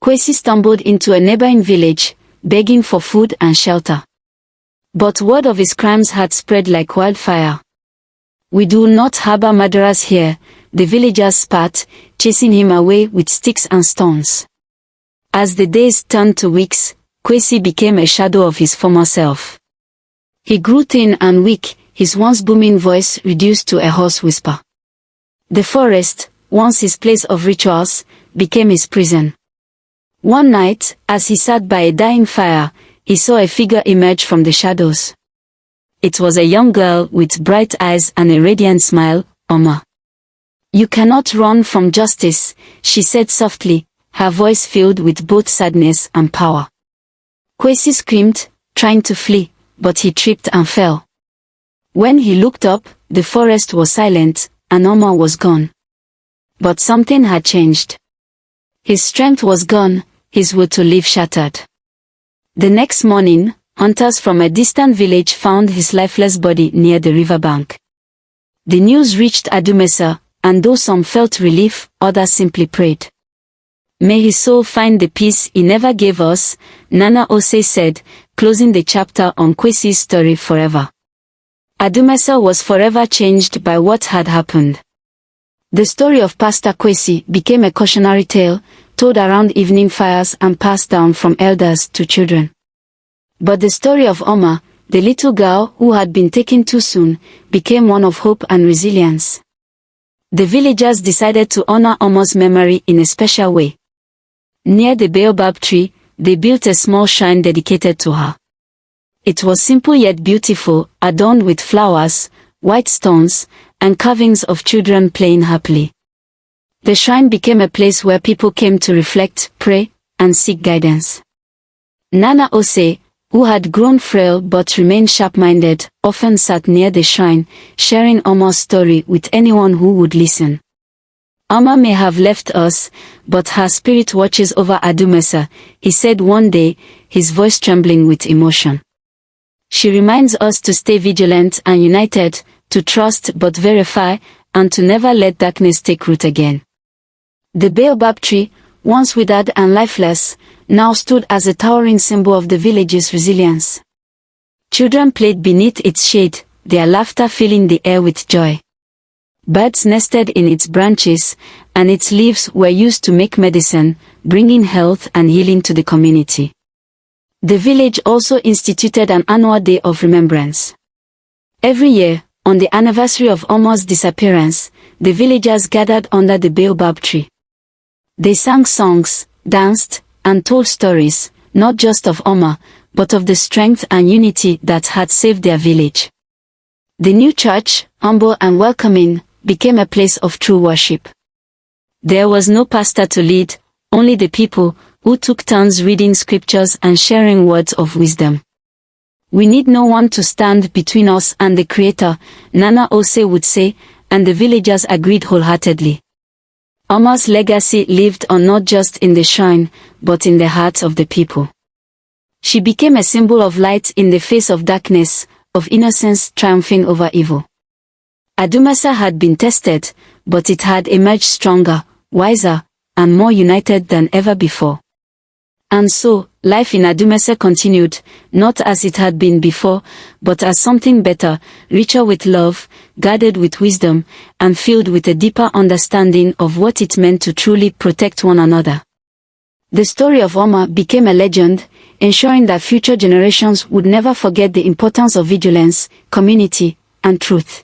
Kwesi stumbled into a neighboring village, begging for food and shelter. But word of his crimes had spread like wildfire. "We do not harbor murderers here," the villagers spat, chasing him away with sticks and stones. As the days turned to weeks, Kwesi became a shadow of his former self. He grew thin and weak, his once booming voice reduced to a hoarse whisper. The forest, once his place of rituals, became his prison. One night, as he sat by a dying fire, he saw a figure emerge from the shadows. It was a young girl with bright eyes and a radiant smile, Oma. "You cannot run from justice," she said softly, her voice filled with both sadness and power. Kwesi screamed, trying to flee, but he tripped and fell. When he looked up, the forest was silent, and Oma was gone. But something had changed. His strength was gone, his will to live shattered. The next morning, hunters from a distant village found his lifeless body near the riverbank. The news reached Adumesa, and though some felt relief, others simply prayed. "May his soul find the peace he never gave us," Nana Ose said, closing the chapter on Kwesi's story forever. Adumesa was forever changed by what had happened. The story of Pastor Kwesi became a cautionary tale, told around evening fires and passed down from elders to children. But the story of Oma, the little girl who had been taken too soon, became one of hope and resilience. The villagers decided to honor Oma's memory in a special way. Near the baobab tree, they built a small shrine dedicated to her. It was simple yet beautiful, adorned with flowers, white stones, and carvings of children playing happily. The shrine became a place where people came to reflect, pray, and seek guidance. Nana Ose, who had grown frail but remained sharp-minded, often sat near the shrine, sharing Oma's story with anyone who would listen. "Oma may have left us, but her spirit watches over Adumesa," he said one day, his voice trembling with emotion. "She reminds us to stay vigilant and united, to trust but verify, and to never let darkness take root again." The baobab tree, once withered and lifeless, now stood as a towering symbol of the village's resilience. Children played beneath its shade, their laughter filling the air with joy. Birds nested in its branches, and its leaves were used to make medicine, bringing health and healing to the community. The village also instituted an annual day of remembrance. Every year, on the anniversary of Oma's disappearance, the villagers gathered under the baobab tree. They sang songs, danced, and told stories, not just of Oma, but of the strength and unity that had saved their village. The new church, humble and welcoming, became a place of true worship. There was no pastor to lead, only the people, who took turns reading scriptures and sharing words of wisdom. "We need no one to stand between us and the Creator," Nana Ose would say, and the villagers agreed wholeheartedly. Oma's legacy lived on not just in the shrine, but in the hearts of the people. She became a symbol of light in the face of darkness, of innocence triumphing over evil. Adumesa had been tested, but it had emerged stronger, wiser, and more united than ever before. And so, life in Adumesa continued, not as it had been before, but as something better, richer with love, guarded with wisdom, and filled with a deeper understanding of what it meant to truly protect one another. The story of Oma became a legend, ensuring that future generations would never forget the importance of vigilance, community, and truth.